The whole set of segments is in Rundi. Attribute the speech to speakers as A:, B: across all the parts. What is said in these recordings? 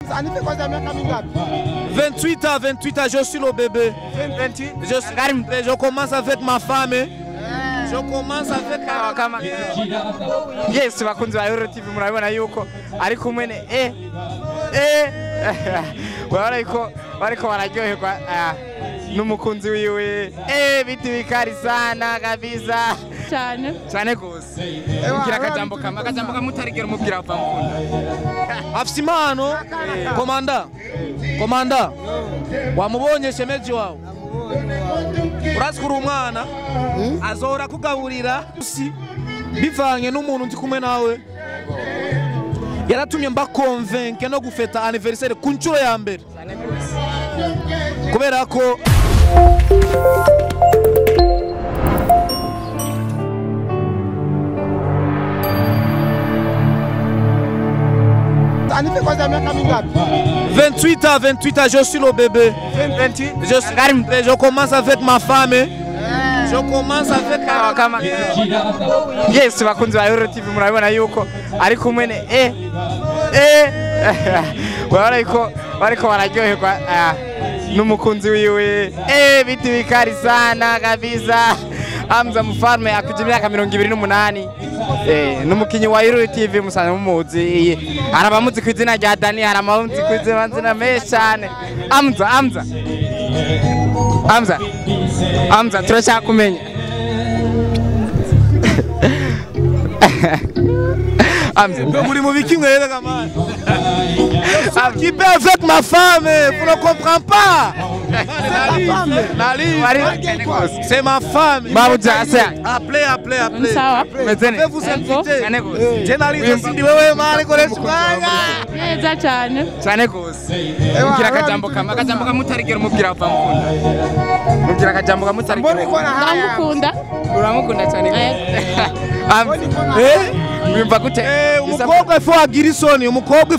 A: Ça ne fait quoi ça,
B: 28 ans, je suis le bébé.
A: 28.
B: Je commence avec ma femme. Je commence avec
C: Yes, bakunzi ba IHURIRO TV murabibona yuko ari kumwe ne bariko bararyoherwa n'umukunzi wiwe biti bikari sana kabisa cyane gose ugira akajambo kamutarigera umubwira ava mukunda
B: afise impano. Komanda wamubonye shemeji wawe uraskura umwana azora kugaburira bivanye n'umuntu ndi kumwe nawe yaratumye mba convaincre no gufeta anniversaire ku nshuro ya mbere kubera ko
A: Ça ne fait quoi ça,
B: 28 ans, je suis le bébé.
A: 28.
B: Je commence avec ma femme. Je commence avec
C: Yes, bakunzi ba IHURIRO TV murabibona yuko ari kumwe ne bariko bararyoherwa n'umukunzi wiwe biti bikari sana kabisa. Hamza Mfalme akuje imyaka 28 n'umukinyi wa IHURIRO TV musanzwe mumuzi arabamuzi ku izina rya Dany arabamuzi ku izina menshi cyane. Hamza turacyakumenya
B: muri mu biki mwere kamana qui peut avec ma femme, vous ne comprenez pas. C'est ma femme. Appelez. Je vais vous inviter.
C: cyane gose ugira akajambo kamutarigera umubwira ava mukunda ugira akajambo kamutarigera uramukunda cyane wimva gute
B: umukobwa ifo agira isoni umukobwa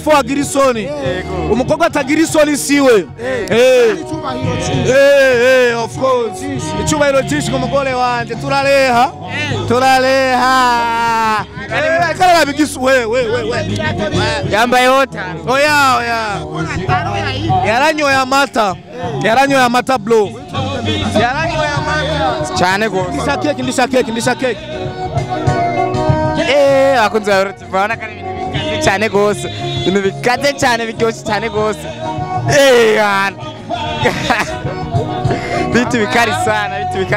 B: atagira isoni siwe of course icyubahiro cyinshi ku mugore wanje turaleha kana bigisu we
C: yambaye hota
B: oya yaranyoye amata bro
C: cyane gose
B: ndisha cake
C: akunze IHURIRO TV bana kare ibintu bikaze cyane biryoshye cyane gose biti bikari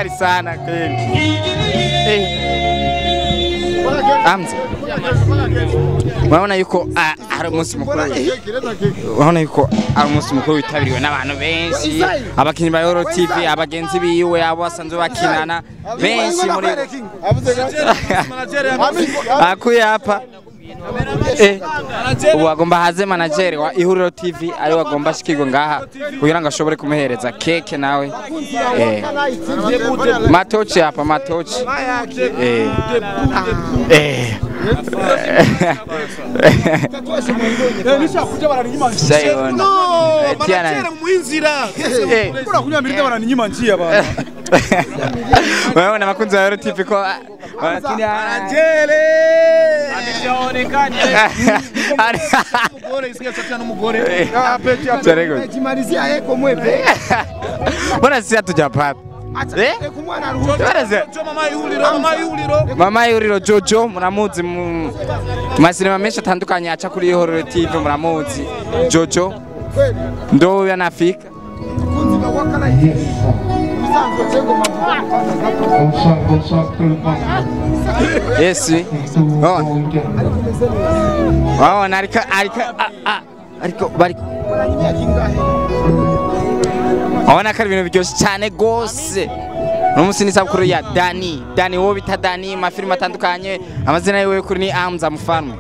C: sana kweli Hamza urabona yuko ari umunsi mukuru witabiriwe n'abantu benshi abakinyi ba IHURIRO TV abagenzi biwe abo basanzwe bakinana benshi muri akuye hapa ubu agomba haze manager wa IHURIRO TV ari wagomba shikirwa ngaha kugira ngo ashobore kumuhereza keke nawe matochi hapa Wewe makunzi wa IHURIRO TV ko Bwana sisi hatujapata. Mama IHURIRO Jojo muramuzi masinema menshi atandukanye aca kuri IHURIRO TV muramuzi Jojo ndo yanafika Yes oui. Oh narika bariko Ona kari ibintu biryoshye cyane gose. N'umusi ni sabukuru ya Dany wo bita Dany mafilime atandukanye amazina yiwe kuri ni Hamza Mfalme.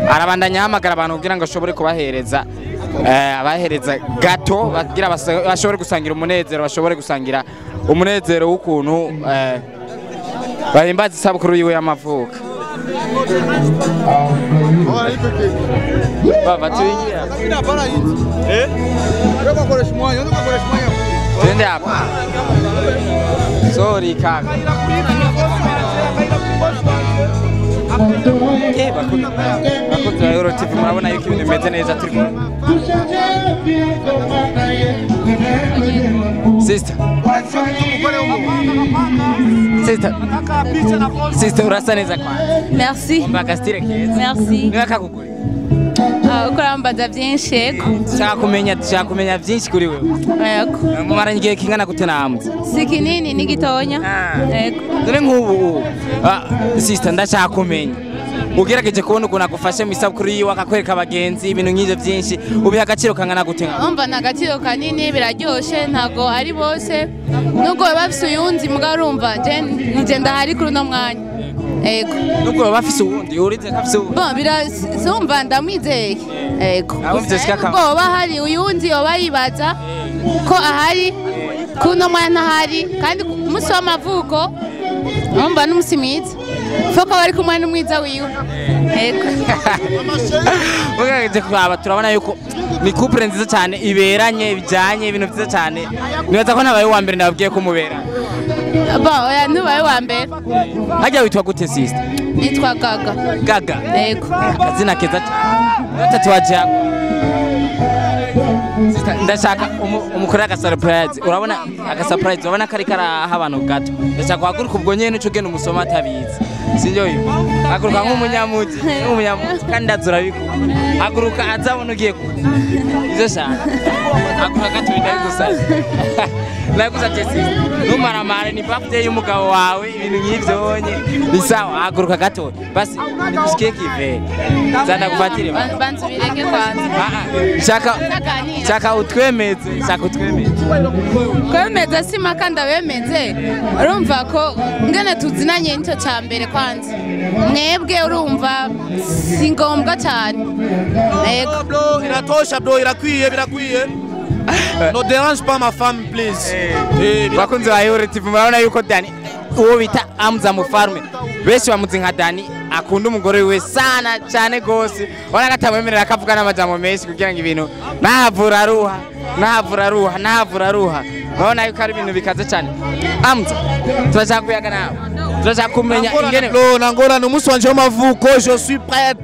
C: Arabandanya hamagara abantu kugira ngo ashobore kubahereza abahereza gato bagira bashobore gusangira umunezero w'ukuntu bahimbaza isabukuru yiwe y'amavuko. Baba tuingia. Twende hapa. Sorry kaka. bakunzi ba Euro TV murabona yuko ibintu bimeze neza turi kumwe. Sister. Sister urasa neza kwa.
D: Merci.
C: Umva style keza.
D: Merci.
C: Niba kakuguri.
D: Ukora mbaza byinshi yego.
C: Nshaka kumenya byinshi kuri wewe.
D: Yego.
C: Mumaranye igihe kingana gute namutse?
D: Si kinini ni gitonya. Yego.
C: Dore nk'ubu. Sister ndashaka kumenya. Ugerageje kubona ukuntu agufashe mu isabukuru yiwe akakwereka abagenzi ibintu nk'ivyo byinshi ubiha agaciro kangana gute nka?
D: Umva na agaciro kanini biraryoshe ntago ari bose. Nubwo bafise uyundi muga urumva nje ndahari kuri no mwanya. Yego. Nubwo
C: bafise uwundi urize kafise uwundi.
D: Bon birasumva ndamwizeye. Yego. Nubwo bahari uyundi oba yibaza ko ahari kuno mwana ahari kandi umunsi w'amavuko umva n'umusi mwiza. Foko bari kumwe n'umwiza wiwe. Yego.
C: Ugerageje kuraba turabona yuko ni couple nziza cyane iberanye bijanye ibintu byiza cyane. Nibaza ko nabaye wa mbere nababwiye ko mubera.
D: Oya ntubaye wa mbere.
C: Hajya witwa gute sister?
D: Nitwa Gaga.
C: Gaga.
D: Yego.
C: Akazina keza cyane. Tatuwaje yako. Ndashaka umukora aka surprise. Urabona aka surprise urabona kari karaha abantu gato. Ndashaka kuhaguruka ubwo nyene uco genda umusoma atabizi. Sinjo yo. Haguruka nk'umunyamuzi, kandi ndazura biko. Haguruka azabona ugiye ku. Izo shaka. Haguruka gato ndabigusaza. Nagusabye sister. Numaramare ni birthday y'umugabo wawe ibintu nk'ivyo onye. Bisawa haguruka gato. Basi nikusikie kive. Zana kufatire.
D: Bansubireke kwanza.
C: Shaka utwemeze.
D: Kwemeza sima kandi abemeze. Urumva ko ngene tuzinanye nicyo cyambere kwanza. Mwebwe urumva si ngombwa cyane. Yego.
B: Bro, iratosha bro, birakwiye. No dérange pas ma femme please.
C: Bakunzi ba Euro TV murabona yuko Dany uwo bita Amza Mufarme benshi bamuzi nka Dany akunda umugore we sana cyane gose. Ora gatamwemerera akavuga n'amajambo menshi kugira ngo ibintu nahavura ruha. Murabona yuko ari ibintu bikaze cyane. Amza turashaka kuyaga nawe. Turashaka kumenya ingene
B: bro nangora n'umunsi wanje w'amavuko je suis prêt.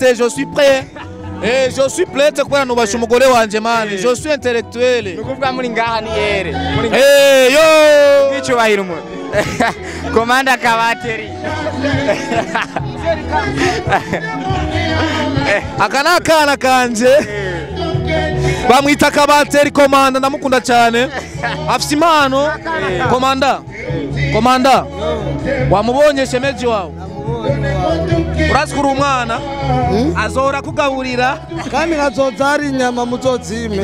B: Je suis prête kubera nubasha umugore wanje mani. Je suis intellectuel.
C: Nukuvuga muri ngaha ni yere.
B: Yo!
C: Bicubahira umuntu. Komanda kabateri.
B: Akana akana kanje. Bamwita kabateri komanda ndamukunda cyane. Afise impano. Komanda. Wamubonye shemeji wawe. Uraskuru umwana azora kugaburira
A: kandi nkazoza ari inyama muzozime.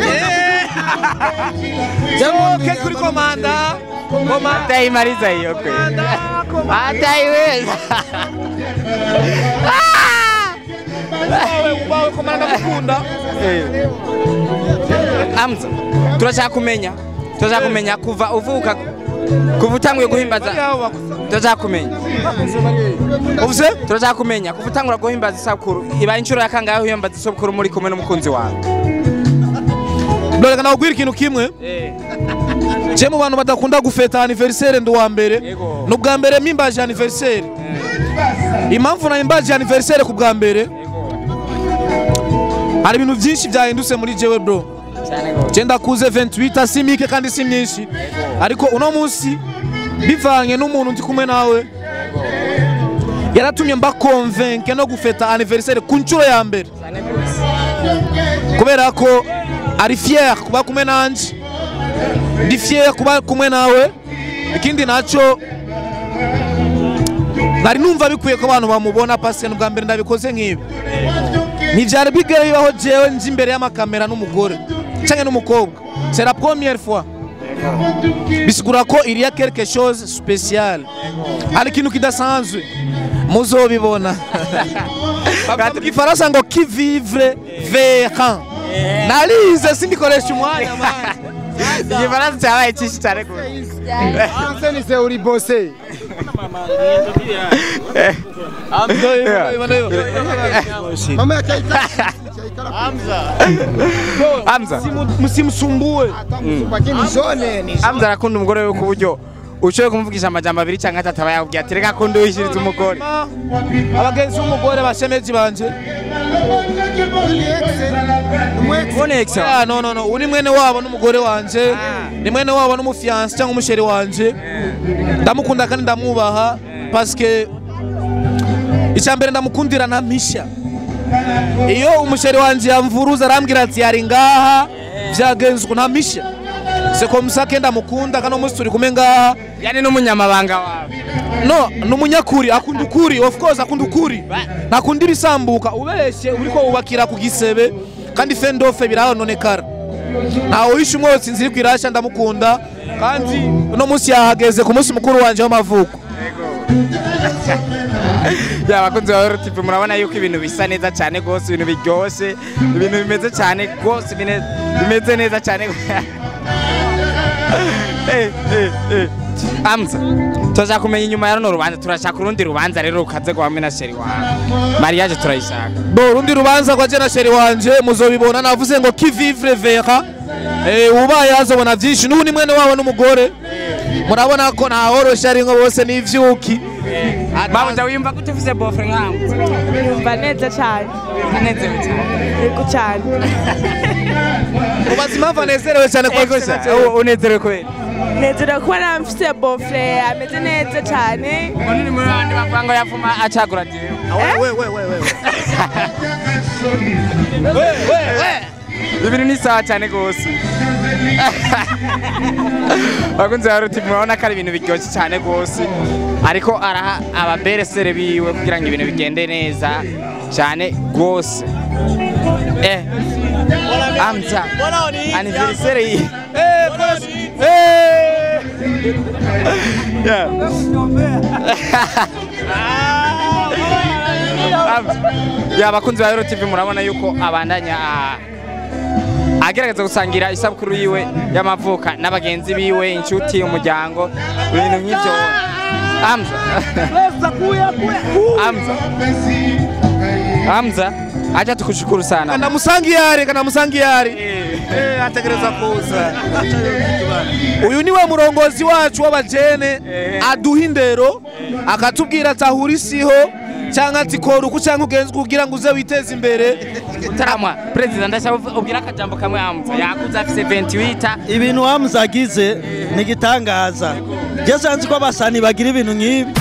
B: Jamoke kuri komanda
C: imariza hiyo kwe. Ataiweza.
B: Ubawe komanda ndakunda.
C: Amza turashaka kumenya kuva uvuka kuva utanguye guhimbaza. Turashaka kumenya.
B: Ubuse?
C: Turashaka kumenya kuva utangura guhimbaza isabukuru iba inshuro ya kangahe uhimbaza isabukuru muri kumwe n'umukunzi wawe?
B: Dore kana ugwira ikintu kimwe. Je mu bantu badakunda gufeta anniversaire ndo wa mbere. No bwa mbere mimbaje anniversaire. Impamvu na imbaje anniversaire ku bwa mbere. Hari ibintu byinshi byahindutse muri jewe bro. Cyenda kuze 28 simike kandi si myinshi. Ariko uno munsi bivanye n'umuntu ndi kumwe nawe yaratumye mba convaincre no gufeta anniversaire ku nshuro ya mbere kubera ko ari fier kuba kumwe nanje ndi fier kuba kumwe nawe ikindi naco nari numva bikwiye ko abantu bamubona parce que bwa mbere ndabikoze nk'ibi ntivyari bigaye baho jewe nje imbere y'amakamera n'umugore canke n'umukobwa c'est la première fois. Bisigura ko il y a quelque chose spécial. Hari ikintu kidasanzwe muzobibona. Kandi Ifaransa ngo qui vivre verra. Nalize sindikoresha umwanya man.
C: Ifaransa cyabaye cyinshi cyane gose.
A: Français ni c'est uri bosser.
B: Amza musimsumbue.
C: Amza arakunda umugore we ku buryo ushoboye kumuvugisha amajambo abiri cyangwa atatu aba yakubwiye ati reka kundi wishiriza umugore
B: abagenzi b'umugore bashemeje banje no uri mwene wabo n'umugore wanje ni mwene wabo n'umufiance cyangwa umusheri wanje ndamukunda kandi ndamwubaha parce que icyambere ndamukundira ntampisha iyo umusheri wanje yamvuruza arambwira ati yari ngaha vyagenze uko ntampisha c'est comme ça que ndamukunda kandi umunsi turi kumwe ngaha
C: yani n'umunyamabanga wawe
B: no n'umunyakuri akunda ukuri of course akunda ukuri ntakunda ibisambuka ubeshye uriko ubakira ku gisebe kandi fendofe birahononekara ntawe wishe umwotsi nziri kwirasha ndamukunda kandi uno munsi yahageze ku munsi mukuru wanje w'amavuko
C: ya bakunzi ba IHURIRO TV murabona yuko ibintu bisa neza cyane gose ibintu biryoshe ibintu bimeze cyane gose bimeze neza cyane Amza tuza kumenya inyuma ya runo rubanza turashaka urundi rubanza rero rukaze kwa na sheri wawe Mariage turayishaka
B: bo rundi rubanza kwa na sheri wanje muzobibona navuze ngo qui vivre verra ubaye azobona byinshi n'ubu ni mwene wabo n'umugore murabona ko nta horosha ari ngo bose n'ivyuki
C: Mama wiyumva gute ufise boyfriend nkamwe
E: Yumva neza cyane
C: anezerewe cyane
E: yego cyane
B: ubazima banezerewe cyane kwa gose
C: unezerewe kweli
E: nezerewe kuba namfise boyfriend ameze neza cyane
C: Nini muri bandi bavuga ngo yavuma acagura jewe ibintu ni sawa cyane gose bakunze IHURIRO TV murabona ko ari ibintu biryoshye cyane gose ariko araha ababeresere biwe kugira ngo ibintu bigende neza cyane gose Amza anniversaire ya bakunze IHURIRO TV murabona yuko abandanya agerageza gusangira isabukuru yiwe y'amavuka n'abagenzi biwe inshuti umuryango ibintu nk'ibyo Amza acha tukushukuru sana
B: kanamusangiyari ategereza kuza uyu niwe murongozi wacu w'abajene aduha indero akatubwira atahura isiho cyangwa ati kora uku cyangwa ugenze kugira ngo uze witeze imbere
C: Tarama president ndashaka ubwira akajambo kamwe Amza yakuza afise 28
A: ibintu wamuzagize ni gitangaza. Je sanzi ko abasani bagira ibintu nk'ibi.